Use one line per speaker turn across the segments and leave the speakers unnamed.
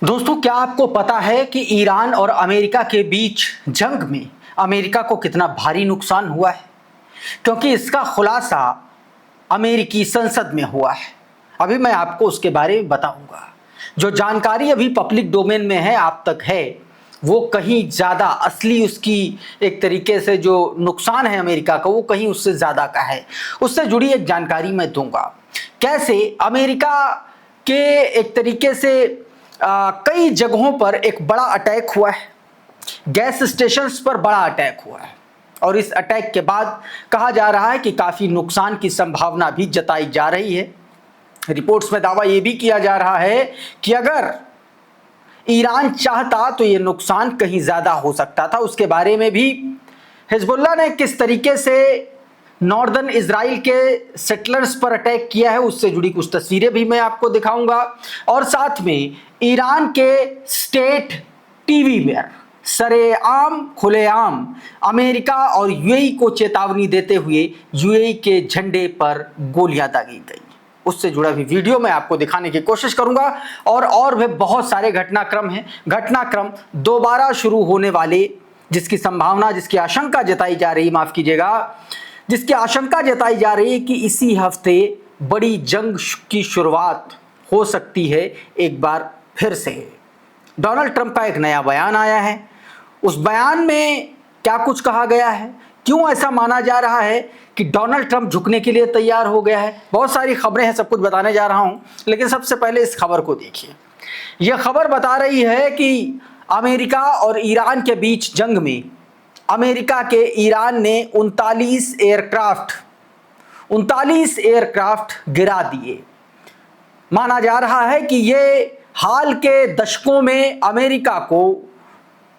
दोस्तों, क्या आपको पता है कि ईरान और अमेरिका के बीच जंग में अमेरिका को कितना भारी नुकसान हुआ है? क्योंकि इसका खुलासा अमेरिकी संसद में हुआ है। अभी मैं आपको उसके बारे में बताऊंगा। जो जानकारी अभी पब्लिक डोमेन में है, आप तक है, वो कहीं ज़्यादा असली उसकी एक तरीके से जो नुकसान है अमेरिका का, वो कहीं उससे ज़्यादा का है। उससे जुड़ी एक जानकारी मैं दूंगा। कैसे अमेरिका के एक तरीके से कई जगहों पर एक बड़ा अटैक हुआ है, गैस स्टेशंस पर बड़ा अटैक हुआ है, और इस अटैक के बाद कहा जा रहा है कि काफ़ी नुकसान की संभावना भी जताई जा रही है। रिपोर्ट्स में दावा यह भी किया जा रहा है कि अगर ईरान चाहता तो ये नुकसान कहीं ज़्यादा हो सकता था। उसके बारे में भी हिजबुल्लाह ने किस तरीके से नॉर्दर्न इजराइल के सेटलर्स पर अटैक किया है, उससे जुड़ी कुछ तस्वीरें भी मैं आपको दिखाऊंगा। और साथ में ईरान के स्टेट टीवी पर सरेआम खुलेआम अमेरिका और यूएई को चेतावनी देते हुए यूएई के झंडे पर गोलियां दागी गई। उससे जुड़ा भी वीडियो मैं आपको दिखाने की कोशिश करूंगा। और भी बहुत सारे घटनाक्रम हैं, घटनाक्रम दोबारा शुरू होने वाले, जिसकी संभावना, जिसकी आशंका जताई जा रही, माफ कीजिएगा, जिसकी आशंका जताई जा रही है कि इसी हफ्ते बड़ी जंग की शुरुआत हो सकती है एक बार फिर से। डोनाल्ड ट्रंप का एक नया बयान आया है। उस बयान में क्या कुछ कहा गया है, क्यों ऐसा माना जा रहा है कि डोनाल्ड ट्रंप झुकने के लिए तैयार हो गया है, बहुत सारी खबरें हैं, सब कुछ बताने जा रहा हूं। लेकिन सबसे पहले इस खबर को देखिए। यह खबर बता रही है कि अमेरिका और ईरान के बीच जंग में अमेरिका के ईरान ने 39 एयरक्राफ्ट गिरा दिए। माना जा रहा है कि ये हाल के दशकों में अमेरिका को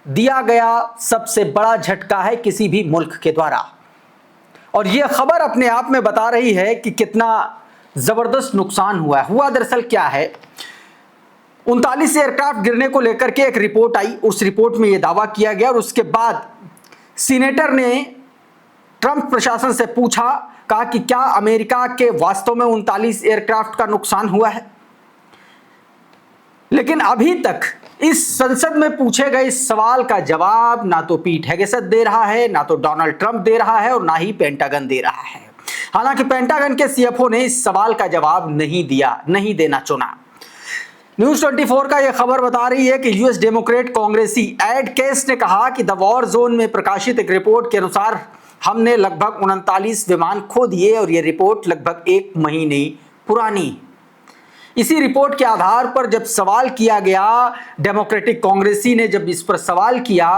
दिया गया सबसे बड़ा झटका है किसी भी मुल्क के द्वारा। और यह खबर अपने आप में बता रही है कि कितना जबरदस्त नुकसान हुआ है। हुआ दरअसल क्या है, 39 एयरक्राफ्ट गिरने को लेकर के एक रिपोर्ट आई। उस रिपोर्ट में यह दावा किया गया और उसके बाद सीनेटर ने ट्रंप प्रशासन से पूछा, कहा कि क्या अमेरिका के वास्तव में 39 एयरक्राफ्ट का नुकसान हुआ है। लेकिन अभी तक इस संसद में पूछे गए इस सवाल का जवाब ना तो पीट हेगेसेथ दे रहा है, ना तो डोनाल्ड ट्रंप दे रहा है, और ना ही पेंटागन दे रहा है। हालांकि पेंटागन के सीएफओ ने इस सवाल का जवाब नहीं दिया, नहीं देना चुना। न्यूज 24 का यह खबर बता रही है कि यूएस डेमोक्रेट कांग्रेसी एड केस ने कहा कि द वॉर जोन में प्रकाशित एक रिपोर्ट के अनुसार हमने लगभग 39 विमान खो दिए, और यह रिपोर्ट लगभग 1 महीने पुरानी। इसी रिपोर्ट के आधार पर जब सवाल किया गया, डेमोक्रेटिक कांग्रेसी ने जब इस पर सवाल किया,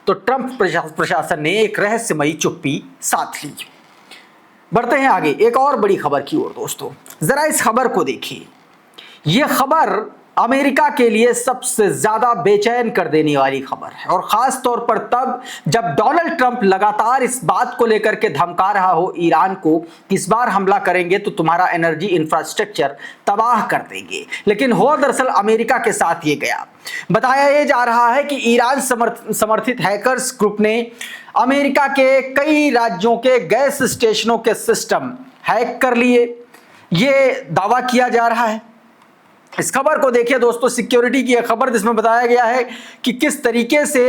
तो ट्रंप प्रशासन ने एक रहस्यमयी चुप्पी साध ली। बढ़ते हैं आगे एक और बड़ी खबर की ओर। दोस्तों, जरा इस खबर को देखिए। यह खबर अमेरिका के लिए सबसे ज्यादा बेचैन कर देने वाली खबर है, और खास तौर पर तब जब डोनाल्ड ट्रंप लगातार इस बात को लेकर के धमका रहा हो ईरान को कि इस बार हमला करेंगे तो तुम्हारा एनर्जी इंफ्रास्ट्रक्चर तबाह कर देंगे। लेकिन हो दरअसल अमेरिका के साथ ये गया। बताया यह जा रहा है कि ईरान समर्थित हैकर्स ग्रुप ने अमेरिका के कई राज्यों के गैस स्टेशनों के सिस्टम हैक कर लिए, ये दावा किया जा रहा है। इस खबर को देखिए दोस्तों, सिक्योरिटी की यह खबर जिसमें बताया गया है कि किस तरीके से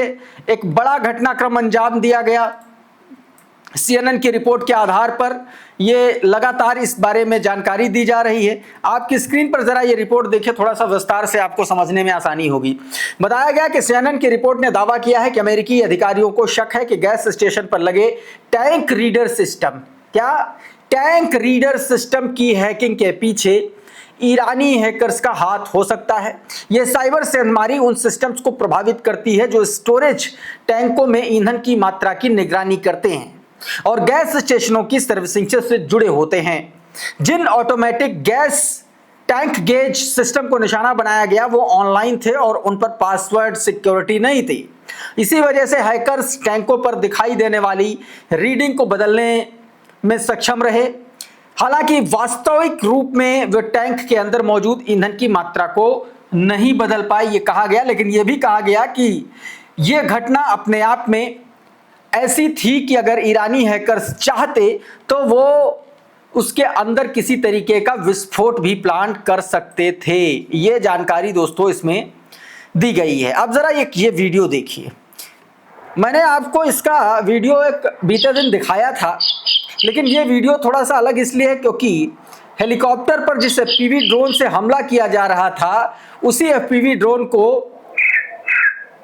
एक बड़ा घटनाक्रम अंजाम दिया गया। CNN की रिपोर्ट के आधार पर यह लगातार इस बारे में जानकारी दी जा रही है। आपकी स्क्रीन पर जरा ये रिपोर्ट देखिए, थोड़ा सा विस्तार से आपको समझने में आसानी होगी। बताया गया कि CNN की रिपोर्ट ने दावा किया है कि अमेरिकी अधिकारियों को शक है कि गैस स्टेशन पर लगे टैंक रीडर सिस्टम, क्या टैंक रीडर सिस्टम की हैकिंग के पीछे ईरानी हैकर्स का हाथ हो सकता है। यह साइबर सेंधमारी उन सिस्टम्स को प्रभावित करती है जो स्टोरेज टैंकों में ईंधन की मात्रा की निगरानी करते हैं और गैस स्टेशनों की सर्विसिंग से जुड़े होते हैं। जिन automatic gas tank gauge system को निशाना बनाया गया वो ऑनलाइन थे और उन पर पासवर्ड सिक्योरिटी नहीं थी। इसी वजह से हैकर्स टैंकों पर दिखाई देने वाली रीडिंग को बदलने में सक्षम रहे। हालांकि वास्तविक रूप में वे टैंक के अंदर मौजूद ईंधन की मात्रा को नहीं बदल पाए, ये कहा गया। लेकिन यह भी कहा गया कि यह घटना अपने आप में ऐसी थी कि अगर ईरानी हैकर्स चाहते तो वो उसके अंदर किसी तरीके का विस्फोट भी प्लान कर सकते थे। ये जानकारी दोस्तों इसमें दी गई है। अब जरा ये वीडियो देखिए। मैंने आपको इसका वीडियो एक बीते दिन दिखाया था, लेकिन ये वीडियो थोड़ा सा अलग इसलिए है क्योंकि हेलीकॉप्टर पर जिस एफपीवी ड्रोन से हमला किया जा रहा था, उसी एफपीवी ड्रोन को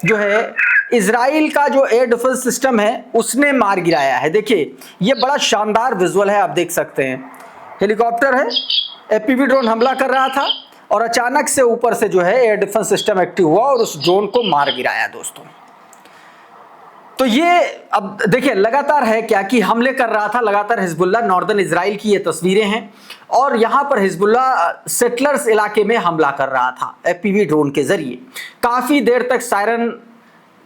जो है इजराइल का जो एयर डिफेंस सिस्टम है उसने मार गिराया है। देखिए ये बड़ा शानदार विजुअल है, आप देख सकते हैं। हेलीकॉप्टर है, एफपीवी ड्रोन हमला कर रहा था और अचानक से ऊपर से जो है एयर डिफेंस सिस्टम एक्टिव हुआ और उस ड्रोन को मार गिराया दोस्तों। तो ये अब देखिए लगातार है क्या कि हमले कर रहा था लगातार हिजबुल्लाह। नॉर्दर्न इजराइल की ये तस्वीरें हैं और यहां पर हिजबुल्लाह सेटलर्स इलाके में हमला कर रहा था एफपीवी ड्रोन के जरिए। काफी देर तक सायरन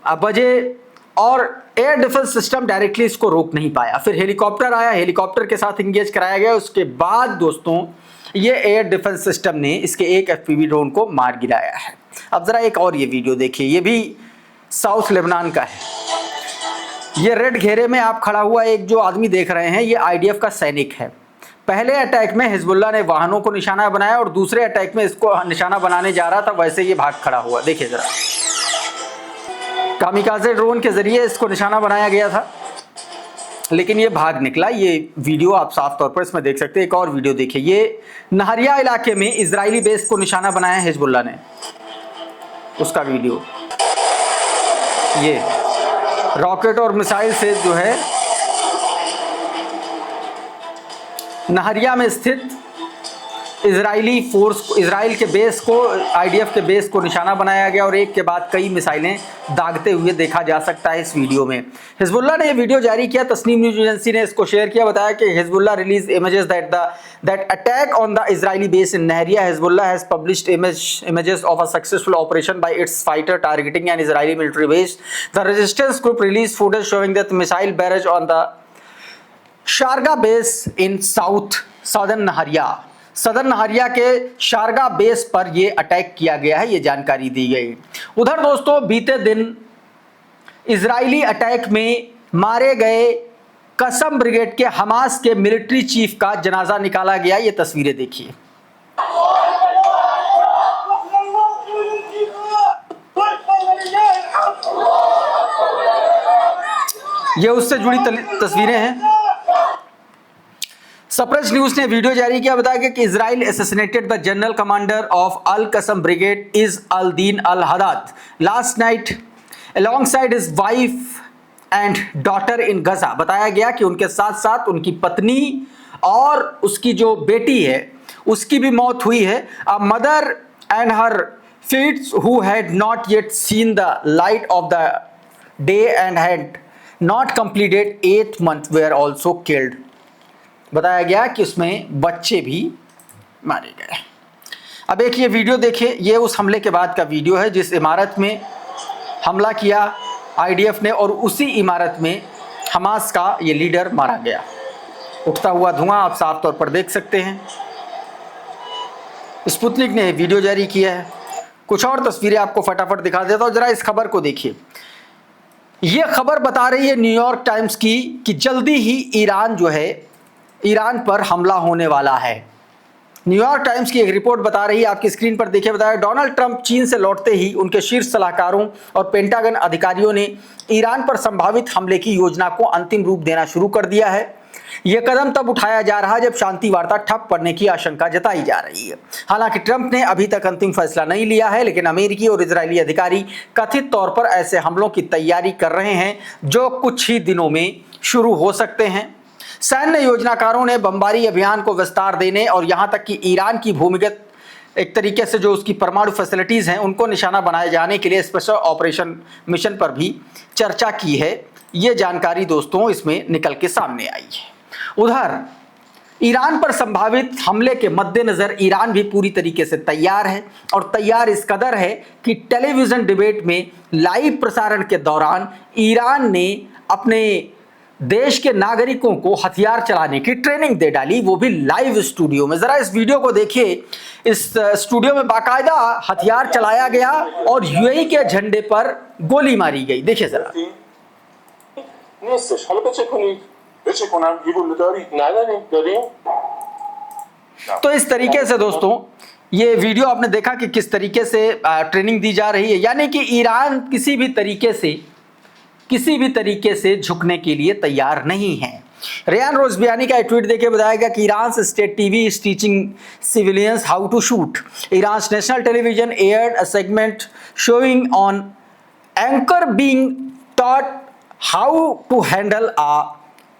बजे और एयर डिफेंस सिस्टम डायरेक्टली इसको रोक नहीं पाया। फिर हेलीकॉप्टर आया, हेलीकॉप्टर के साथ इंगेज कराया गया। उसके बाद दोस्तों ये एयर डिफेंस सिस्टम ने इसके एक एफपीवी ड्रोन को मार गिराया है। अब जरा एक और ये वीडियो देखिए, ये भी साउथ लेबनान का है। ये रेड घेरे में आप खड़ा हुआ एक जो आदमी देख रहे हैं, ये आईडीएफ का सैनिक है। पहले अटैक में हिजबुल्लाह ने वाहनों को निशाना बनाया और दूसरे अटैक में इसको निशाना बनाने जा रहा था, वैसे ये भाग खड़ा हुआ। देखिए जरा, कामिकाज़े ड्रोन के जरिए इसको निशाना बनाया गया था, लेकिन ये भाग निकला। ये वीडियो आप साफ तौर पर इसमें देख सकते हैं। एक और वीडियो देखिए, ये नहरिया इलाके में इजरायली बेस को निशाना बनाया हिजबुल्लाह ने, उसका वीडियो। ये रॉकेट और मिसाइल से जो है नहरिया में स्थित इजरायली फोर्स, इजराइल के बेस को, आईडीएफ के बेस को निशाना बनाया गया और एक के बाद कई मिसाइलें दागते हुए देखा जा सकता है इस वीडियो में। हिजबुल्लाह ने ये वीडियो जारी किया, तस्नीम न्यूज़ एजेंसी ने इसको शेयर किया। बताया कि Hezbollah release images that attack on the Israeli base in Nahriya. Hezbollah has published images of a successful operation by its fighter targeting an Israeli military base. The resistance group released footage showing that missile barrage on the Sharga base in southern Nahriya. सदर नहरिया के शारगा base पर यह attack किया गया है, ये जानकारी दी गई। उधर दोस्तों बीते दिन इजरायली अटैक में मारे गए कसम ब्रिगेड के हमास के मिलिट्री चीफ का जनाजा निकाला गया। ये तस्वीरें देखिए। ये उससे जुड़ी तस्वीरें हैं। सप्रेस न्यूज ने वीडियो जारी किया, बताया कि Israel assassinated the general commander of Al Qassam brigade Izz al Din al Haddad last night alongside his wife and daughter in Gaza. बताया गया कि उनके साथ साथ उनकी पत्नी और उसकी जो बेटी है उसकी भी मौत हुई है। A mother and her kids who had not yet seen the light of the day and had not completed 8th month were also killed. बताया गया कि उसमें बच्चे भी मारे गए। अब एक ये वीडियो देखिए, ये उस हमले के बाद का वीडियो है जिस इमारत में हमला किया आईडीएफ ने और उसी इमारत में हमास का ये लीडर मारा गया। उठता हुआ धुआं आप साफ तौर पर देख सकते हैं। स्पुतनिक ने वीडियो जारी किया है। कुछ और तस्वीरें आपको फटाफट दिखा देता हूँ, जरा इस खबर को देखिए। ये खबर बता रही है न्यूयॉर्क टाइम्स की कि जल्दी ही ईरान जो है, ईरान पर हमला होने वाला है। न्यूयॉर्क टाइम्स की एक रिपोर्ट बता रही है, आपकी स्क्रीन पर देखिए। बताया डोनाल्ड ट्रंप चीन से लौटते ही उनके शीर्ष सलाहकारों और पेंटागन अधिकारियों ने ईरान पर संभावित हमले की योजना को अंतिम रूप देना शुरू कर दिया है। यह कदम तब उठाया जा रहा है जब शांति वार्ता ठप पड़ने की आशंका जताई जा रही है। हालांकि ट्रंप ने अभी तक अंतिम फैसला नहीं लिया है, लेकिन अमेरिकी और इजरायली अधिकारी कथित तौर पर ऐसे हमलों की तैयारी कर रहे हैं जो कुछ ही दिनों में शुरू हो सकते हैं। सैन्य योजनाकारों ने बमबारी अभियान को विस्तार देने और यहां तक कि ईरान की भूमिगत एक तरीके से जो उसकी परमाणु फैसिलिटीज़ हैं उनको निशाना बनाए जाने के लिए स्पेशल ऑपरेशन मिशन पर भी चर्चा की है। ये जानकारी दोस्तों इसमें निकल के सामने आई है। उधर ईरान पर संभावित हमले के मद्देनज़र ईरान भी पूरी तरीके से तैयार है और तैयार इस कदर है कि टेलीविज़न डिबेट में लाइव प्रसारण के दौरान ईरान ने अपने देश के नागरिकों को हथियार चलाने की ट्रेनिंग दे डाली, वो भी लाइव स्टूडियो में। जरा इस वीडियो को देखिए। इस स्टूडियो में बाकायदा हथियार चलाया गया और यूएई के झंडे पर गोली मारी गई। देखिए जरा। तो इस तरीके से दोस्तों ये वीडियो आपने देखा कि किस तरीके से ट्रेनिंग दी जा रही है, यानी कि ईरान किसी भी तरीके से झुकने के लिए तैयार नहीं है। रेयान रोज़बियानी का ट्वीट देखिए, बताया गया कि Iran state TV is teaching civilians how to shoot. Iran national television aired a segment showing on anchor being taught how to handle a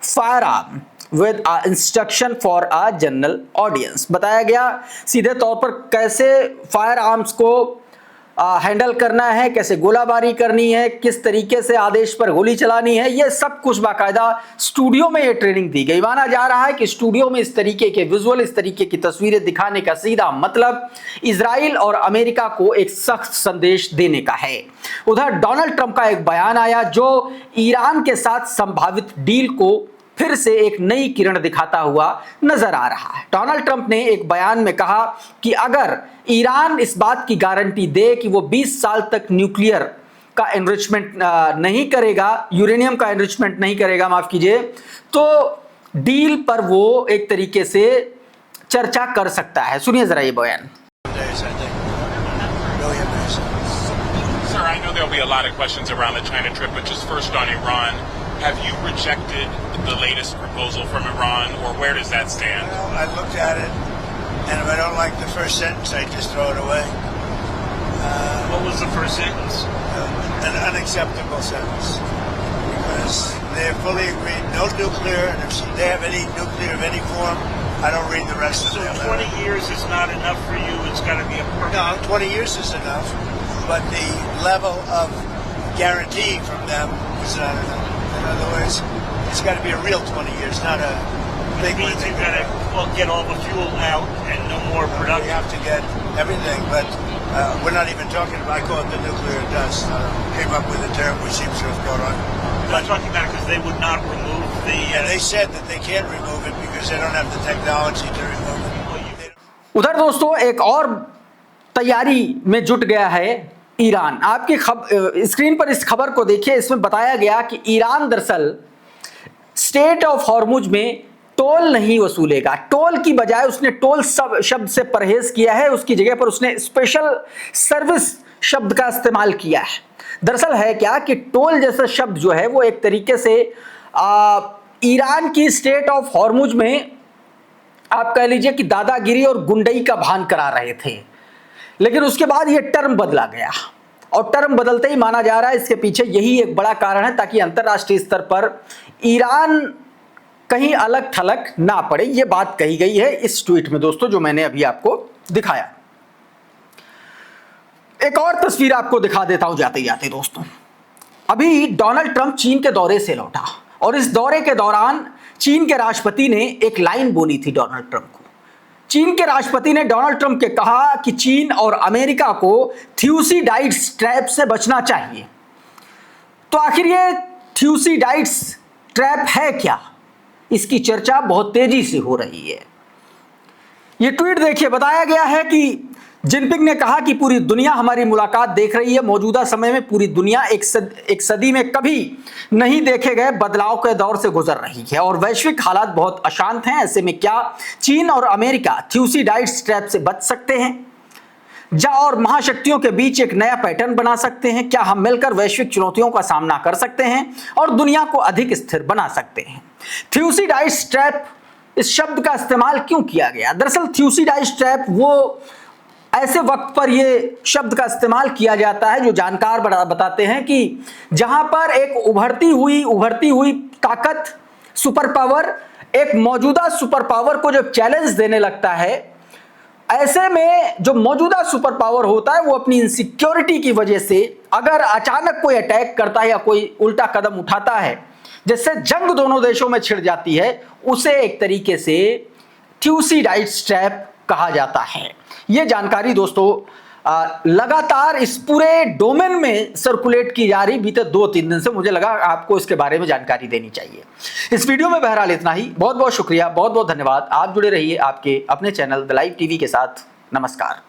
firearm with instruction for a general audience. बताया गया सीधे तौर पर कैसे fire arms को handle करना है, कैसे गोलाबारी करनी है, किस तरीके से आदेश पर गोली चलानी है, ये सब कुछ बाकायदा स्टूडियो में ये ट्रेनिंग दी गई। माना जा रहा है कि स्टूडियो में इस तरीके के विजुअल, इस तरीके की तस्वीरें दिखाने का सीधा मतलब इजराइल और अमेरिका को एक सख्त संदेश देने का है। उधर डोनाल्ड ट्रंप का एक बयान आया जो ईरान के साथ संभावित डील को फिर से एक नई किरण दिखाता हुआ नजर आ रहा है। डोनाल्ड ट्रंप ने एक बयान में कहा कि अगर ईरान इस बात की गारंटी दे कि वो 20 साल तक न्यूक्लियर का एनरिचमेंट नहीं करेगा, यूरेनियम का एनरिचमेंट नहीं करेगा, माफ कीजिए, तो डील पर वो एक तरीके से चर्चा कर सकता है। सुनिए जरा ये बयान।
Sir, I know there'll be a lot of questions around the China trip, but just first on Iran, have you rejected the latest proposal from Iran, or where does that stand?
Well, I looked at it, and if I don't like the first sentence, I just throw it away.
What was the first sentence?
An unacceptable sentence, because they're fully agreed, no nuclear, and if they have any nuclear of any form, I don't read the rest of
So
it.
20 years is not enough for you, it's got to be a permanent...
No, 20 years is enough, but the level of guarantee from them is not enough. In other words, it's got to be a real 20 years, not a
It
big one.
means you've got to get all the fuel out and no more
We
production.
have to get everything, but we're not even talking about, I call it the nuclear dust. Came up with a term which seems to have caught on.
I'm not talking about it because they would not remove the...
And they said that they can't remove it because they don't have the technology to remove it.
उधर दोस्तों एक और तैयारी में जुट गया है Iran. आपकी स्क्रीन पर इस खबर को देखिए, इसमें बताया गया कि ईरान दरअसल स्टेट ऑफ हॉर्मुज में टोल नहीं वसूलेगा। टोल की बजाय उसने टोल शब्द से परहेज किया है, उसकी जगह पर उसने स्पेशल सर्विस शब्द का इस्तेमाल किया है। दरअसल है क्या कि टोल जैसा शब्द जो है वो एक तरीके से ईरान की स्टेट ऑफ हॉर्मुज में आप कह लीजिए कि दादागिरी और गुंडई का भान करा रहे थे, लेकिन उसके बाद ये टर्म बदला गया, और टर्म बदलते ही माना जा रहा है इसके पीछे यही एक बड़ा कारण है ताकि अंतर्राष्ट्रीय स्तर पर ईरान कहीं अलग थलग ना पड़े। ये बात कही गई है इस ट्वीट में दोस्तों जो मैंने अभी आपको दिखाया। एक और तस्वीर आपको दिखा देता हूं जाते जाते दोस्तों। अभी डोनाल्ड ट्रंप चीन के दौरे से लौटा और इस दौरे के दौरान चीन के राष्ट्रपति ने एक लाइन बोली थी डोनाल्ड ट्रंप को। चीन के राष्ट्रपति ने डोनाल्ड ट्रंप के कहा कि चीन और अमेरिका को थ्यूसिडाइड्स ट्रैप से बचना चाहिए। तो आखिर ये थ्यूसिडाइड्स ट्रैप है क्या, इसकी चर्चा बहुत तेजी से हो रही है। ये ट्वीट देखिए, बताया गया है कि जिनपिंग ने कहा कि पूरी दुनिया हमारी मुलाकात देख रही है। मौजूदा समय में पूरी दुनिया एक सदी में कभी नहीं देखे गए बदलाव के दौर से गुजर रही है और वैश्विक हालात बहुत अशांत हैं। ऐसे में क्या चीन और अमेरिका थ्यूसिडाइड्स ट्रैप से बच सकते हैं और महाशक्तियों के बीच एक नया पैटर्न बना सकते हैं? क्या हम मिलकर वैश्विक चुनौतियों का सामना कर सकते हैं और दुनिया को अधिक स्थिर बना सकते हैं? थ्यूसिडाइड्स ट्रैप, इस शब्द का इस्तेमाल क्यों किया गया? दरअसल थ्यूसिडाइड्स ट्रैप वो ऐसे वक्त पर ये शब्द का इस्तेमाल किया जाता है जो जानकार बताते हैं कि जहां पर एक उभरती हुई ताकत, सुपर पावर, एक मौजूदा सुपर पावर को जब चैलेंज देने लगता है, ऐसे में जो मौजूदा सुपर पावर होता है वो अपनी इनसिक्योरिटी की वजह से अगर अचानक कोई अटैक करता है या कोई उल्टा कदम उठाता है जिससे जंग दोनों देशों में छिड़ जाती है, उसे एक तरीके से थ्यूसिडाइड्स ट्रैप कहा जाता है। यह जानकारी दोस्तों लगातार इस पूरे डोमेन में सर्कुलेट की जा रही बीते 2-3 दिन से। मुझे लगा आपको इसके बारे में जानकारी देनी चाहिए। इस वीडियो में बहरहाल इतना ही। बहुत बहुत शुक्रिया, बहुत बहुत धन्यवाद। आप जुड़े रहिए आपके अपने चैनल द लाइव टीवी के साथ। नमस्कार।